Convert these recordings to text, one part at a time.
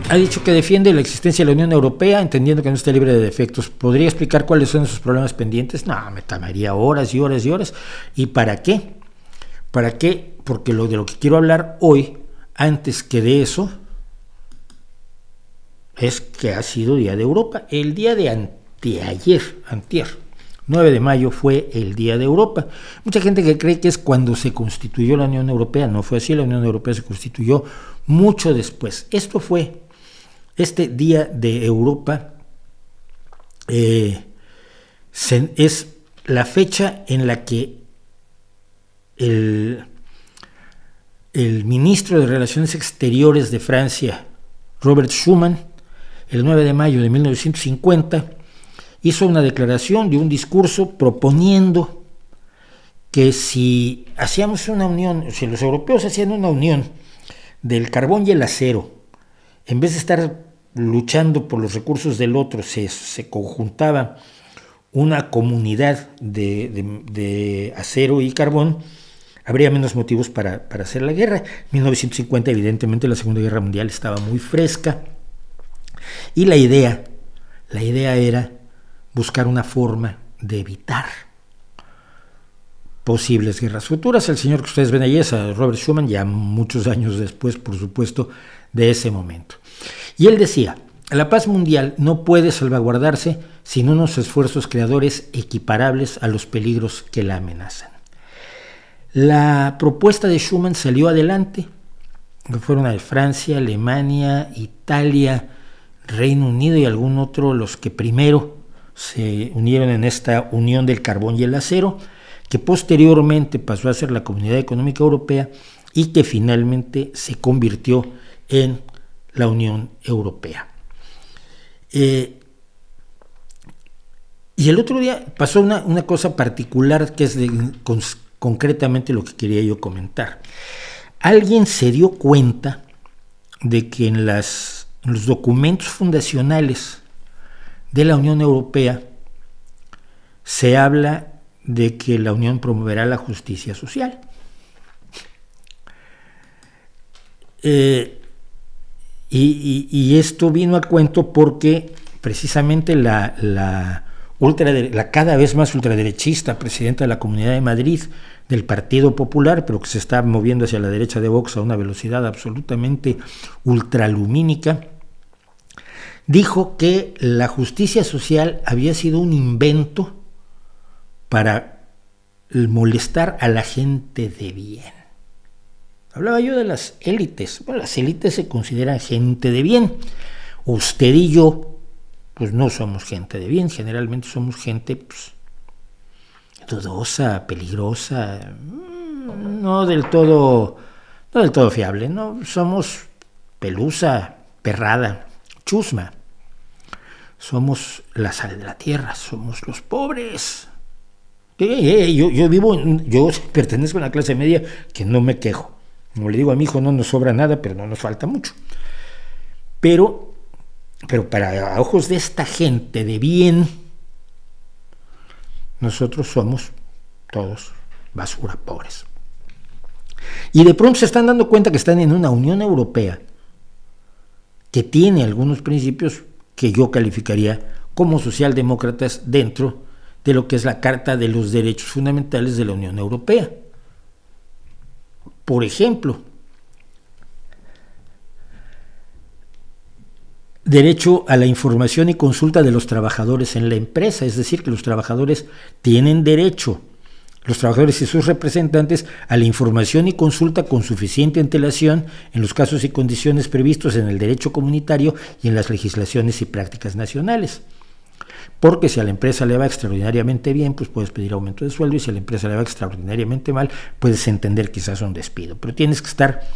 Ha dicho que defiende la existencia de la Unión Europea, entendiendo que no está libre de defectos. ¿Podría explicar cuáles son esos problemas pendientes? No, me tomaría horas y horas y horas. ¿Y para qué? ¿Para qué? Porque de lo que quiero hablar hoy, antes que de eso, es que ha sido Día de Europa. El día de antier, 9 de mayo fue el Día de Europa. Mucha gente que cree que es cuando se constituyó la Unión Europea. No fue así, la Unión Europea se constituyó mucho después. Este Día de Europa es la fecha en la que el ministro de Relaciones Exteriores de Francia, Robert Schuman, el 9 de mayo de 1950, hizo una declaración de un discurso proponiendo que si hacíamos una unión, si los europeos hacían una unión del carbón y el acero, en vez de estar luchando por los recursos del otro, se conjuntaba una comunidad de acero y carbón, habría menos motivos para hacer la guerra. En 1950, evidentemente, la Segunda Guerra Mundial estaba muy fresca y la idea era buscar una forma de evitar posibles guerras futuras. El señor que ustedes ven ahí es a Robert Schuman, ya muchos años después, por supuesto, de ese momento. Y él decía: la paz mundial no puede salvaguardarse sin unos esfuerzos creadores equiparables a los peligros que la amenazan. La propuesta de Schuman salió adelante, que fueron a Francia, Alemania, Italia, Reino Unido y algún otro los que primero se unieron en esta unión del carbón y el acero, que posteriormente pasó a ser la Comunidad Económica Europea y que finalmente se convirtió en la Unión Europea. Y el otro día pasó una cosa particular que es concretamente lo que quería yo comentar. Alguien se dio cuenta de que en los documentos fundacionales de la Unión Europea se habla de que la Unión promoverá la justicia social. Y esto vino a cuento porque precisamente la cada vez más ultraderechista presidenta de la Comunidad de Madrid del Partido Popular, pero que se está moviendo hacia la derecha de Vox a una velocidad absolutamente ultralumínica, dijo que la justicia social había sido un invento para molestar a la gente de bien. Hablaba yo de las élites. Bueno, las élites se consideran gente de bien. Usted y yo, pues no somos gente de bien. Generalmente somos gente dudosa, peligrosa, no del todo fiable. No somos pelusa, perrada, chusma. Somos la sal de la tierra, somos los pobres. Yo pertenezco a una clase media que no me quejo. Como le digo a mi hijo, no nos sobra nada, pero no nos falta mucho. Pero para ojos de esta gente de bien, nosotros somos todos basura, pobres. Y de pronto se están dando cuenta que están en una Unión Europea que tiene algunos principios que yo calificaría como socialdemócratas dentro de lo que es la Carta de los Derechos Fundamentales de la Unión Europea. Por ejemplo, derecho a la información y consulta de los trabajadores en la empresa, es decir, que los trabajadores tienen derecho, los trabajadores y sus representantes, a la información y consulta con suficiente antelación en los casos y condiciones previstos en el derecho comunitario y en las legislaciones y prácticas nacionales. Porque si a la empresa le va extraordinariamente bien, pues puedes pedir aumento de sueldo, y si a la empresa le va extraordinariamente mal, puedes entender quizás un despido. Pero tienes que estar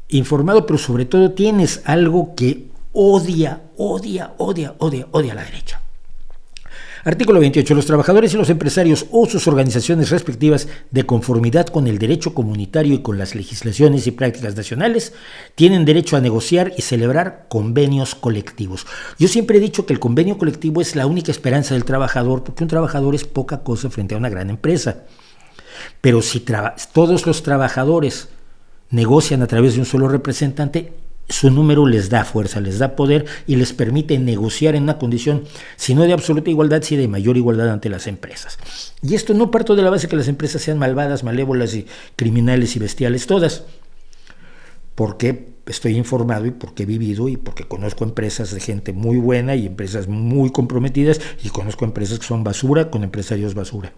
informado, pero sobre todo tienes algo que odia a la derecha. Artículo 28. Los trabajadores y los empresarios o sus organizaciones respectivas, de conformidad con el derecho comunitario y con las legislaciones y prácticas nacionales, tienen derecho a negociar y celebrar convenios colectivos. Yo siempre he dicho que el convenio colectivo es la única esperanza del trabajador, porque un trabajador es poca cosa frente a una gran empresa. Pero si todos los trabajadores negocian a través de un solo representante, su número les da fuerza, les da poder y les permite negociar en una condición, si no de absoluta igualdad, sí de mayor igualdad ante las empresas. Y esto no parto de la base que las empresas sean malvadas, malévolas y criminales y bestiales todas, porque estoy informado y porque he vivido y porque conozco empresas de gente muy buena y empresas muy comprometidas, y conozco empresas que son basura con empresarios basura.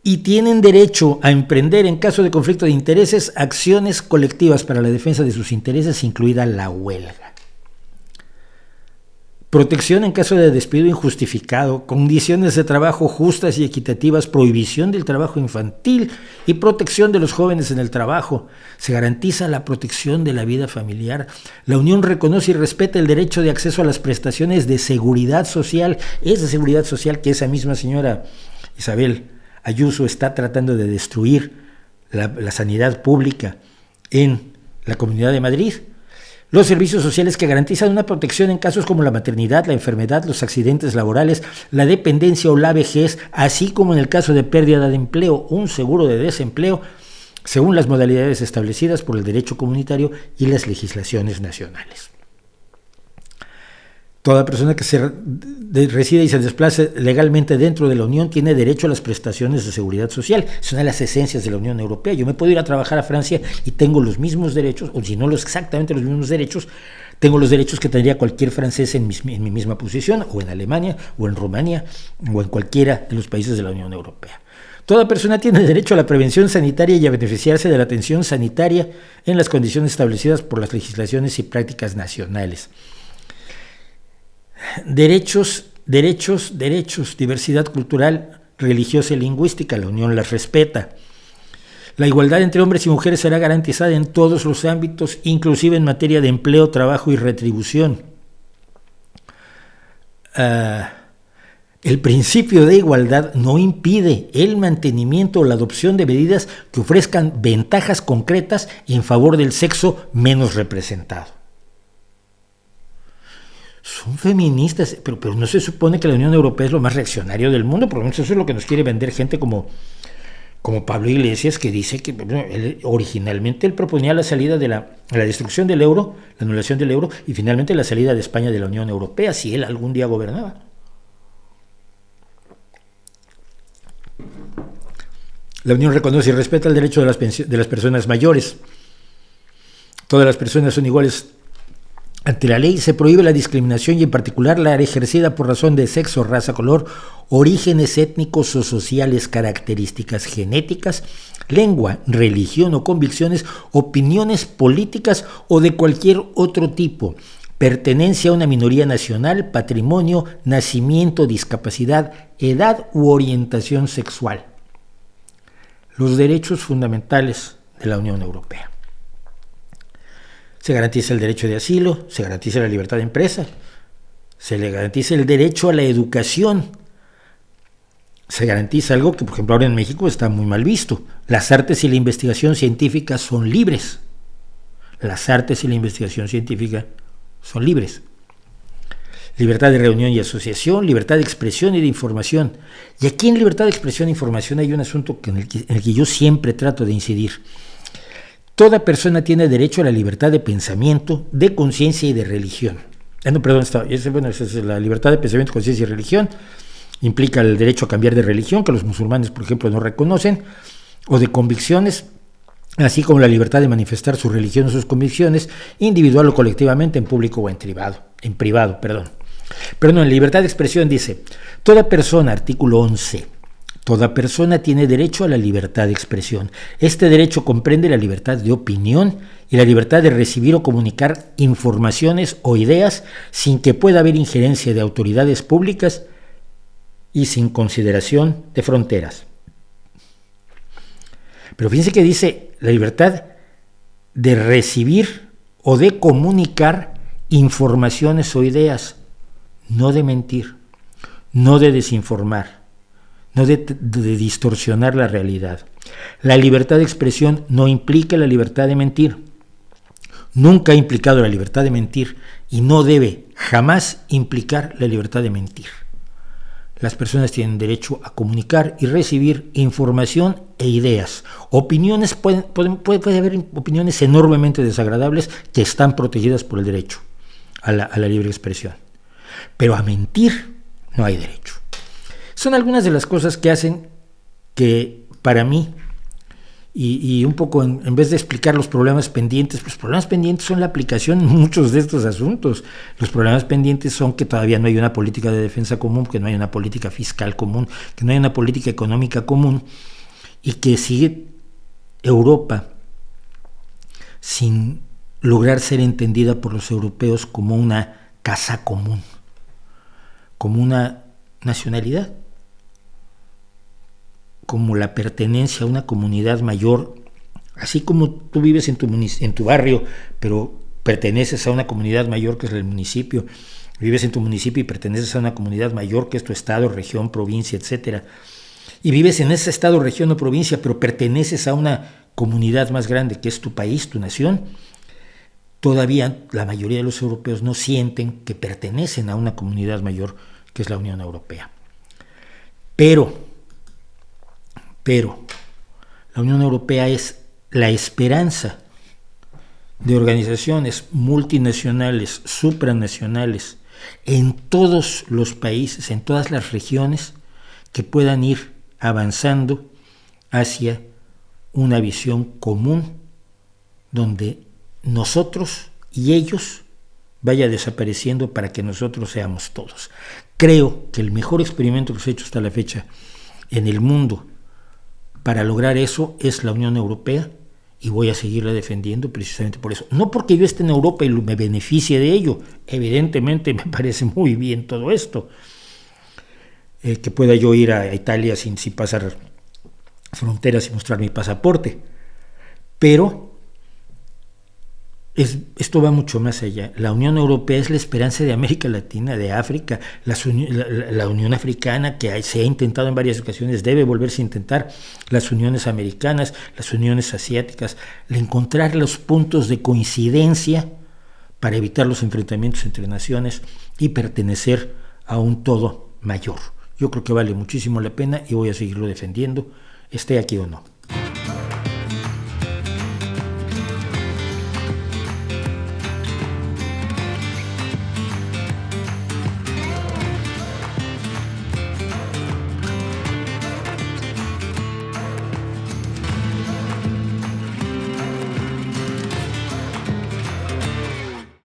Y tienen derecho a emprender, en caso de conflicto de intereses, acciones colectivas para la defensa de sus intereses, incluida la huelga. Protección en caso de despido injustificado, condiciones de trabajo justas y equitativas, prohibición del trabajo infantil y protección de los jóvenes en el trabajo. Se garantiza la protección de la vida familiar. La Unión reconoce y respeta el derecho de acceso a las prestaciones de seguridad social, esa seguridad social que esa misma señora Isabel Ayuso está tratando de destruir, la sanidad pública en la Comunidad de Madrid. Los servicios sociales que garantizan una protección en casos como la maternidad, la enfermedad, los accidentes laborales, la dependencia o la vejez, así como en el caso de pérdida de empleo, un seguro de desempleo, según las modalidades establecidas por el derecho comunitario y las legislaciones nacionales. Toda persona que reside y se desplace legalmente dentro de la Unión tiene derecho a las prestaciones de seguridad social. Es una de las esencias de la Unión Europea. Yo me puedo ir a trabajar a Francia y tengo los mismos derechos, o si no exactamente los mismos derechos, tengo los derechos que tendría cualquier francés en mi misma posición, o en Alemania, o en Rumania, o en cualquiera de los países de la Unión Europea. Toda persona tiene derecho a la prevención sanitaria y a beneficiarse de la atención sanitaria en las condiciones establecidas por las legislaciones y prácticas nacionales. Derechos, diversidad cultural, religiosa y lingüística, la Unión las respeta. La igualdad entre hombres y mujeres será garantizada en todos los ámbitos, inclusive en materia de empleo, trabajo y retribución. El principio de igualdad no impide el mantenimiento o la adopción de medidas que ofrezcan ventajas concretas en favor del sexo menos representado. Son feministas, pero no se supone que la Unión Europea es lo más reaccionario del mundo, por lo menos eso es lo que nos quiere vender gente como Pablo Iglesias, que dice que originalmente él proponía la salida de la destrucción del euro, la anulación del euro, y finalmente la salida de España de la Unión Europea, si él algún día gobernaba. La Unión reconoce y respeta el derecho de las personas mayores. Todas las personas son iguales ante la ley. Se prohíbe la discriminación y en particular la ejercida por razón de sexo, raza, color, orígenes étnicos o sociales, características genéticas, lengua, religión o convicciones, opiniones políticas o de cualquier otro tipo, pertenencia a una minoría nacional, patrimonio, nacimiento, discapacidad, edad u orientación sexual. Los derechos fundamentales de la Unión Europea. Se garantiza el derecho de asilo, se garantiza la libertad de empresa, se le garantiza el derecho a la educación, se garantiza algo que, por ejemplo, ahora en México está muy mal visto. Las artes y la investigación científica son libres. Las artes y la investigación científica son libres. Libertad de reunión y asociación, libertad de expresión y de información. Y aquí en libertad de expresión e información hay un asunto en el que yo siempre trato de incidir. Toda persona tiene derecho a la libertad de pensamiento, de conciencia y de religión. Esa es la libertad de pensamiento, conciencia y religión. Implica el derecho a cambiar de religión, que los musulmanes, por ejemplo, no reconocen, o de convicciones, así como la libertad de manifestar su religión o sus convicciones, individual o colectivamente, en público o en privado. Pero no, en libertad de expresión dice, toda persona, artículo 11, toda persona tiene derecho a la libertad de expresión. Este derecho comprende la libertad de opinión y la libertad de recibir o comunicar informaciones o ideas sin que pueda haber injerencia de autoridades públicas y sin consideración de fronteras. Pero fíjense que dice la libertad de recibir o de comunicar informaciones o ideas, no de mentir, no de desinformar, no de distorsionar la realidad. La libertad de expresión no implica la libertad de mentir. Nunca ha implicado la libertad de mentir y no debe jamás implicar la libertad de mentir. las personas tienen derecho a comunicar y recibir información e ideas. Opiniones, puede haber opiniones enormemente desagradables que están protegidas por el derecho a la libre expresión. Pero a mentir no hay derecho. Son algunas de las cosas que hacen que para mí, y un poco en vez de explicar los problemas pendientes, los problemas pendientes son la aplicación en muchos de estos asuntos. Los problemas pendientes son que todavía no hay una política de defensa común, que no hay una política fiscal común, que no hay una política económica común, y que sigue Europa sin lograr ser entendida por los europeos como una casa común, como una nacionalidad, como la pertenencia a una comunidad mayor, así como tú vives en tu barrio, pero perteneces a una comunidad mayor que es el municipio, vives en tu municipio y perteneces a una comunidad mayor que es tu estado, región, provincia, etcétera, y vives en ese estado, región o provincia, pero perteneces a una comunidad más grande que es tu país, tu nación. Todavía la mayoría de los europeos no sienten que pertenecen a una comunidad mayor que es la Unión Europea. Pero la Unión Europea es la esperanza de organizaciones multinacionales, supranacionales, en todos los países, en todas las regiones, que puedan ir avanzando hacia una visión común donde nosotros y ellos vaya desapareciendo para que nosotros seamos todos. Creo que el mejor experimento que se ha hecho hasta la fecha en el mundo para lograr eso es la Unión Europea, y voy a seguirla defendiendo precisamente por eso. No porque yo esté en Europa y me beneficie de ello, evidentemente me parece muy bien todo esto, que pueda yo ir a Italia sin pasar fronteras y mostrar mi pasaporte, pero esto va mucho más allá. La Unión Europea es la esperanza de América Latina, de África, la Unión Africana, que se ha intentado en varias ocasiones, debe volverse a intentar, las uniones americanas, las uniones asiáticas, encontrar los puntos de coincidencia para evitar los enfrentamientos entre naciones y pertenecer a un todo mayor. Yo creo que vale muchísimo la pena y voy a seguirlo defendiendo, esté aquí o no.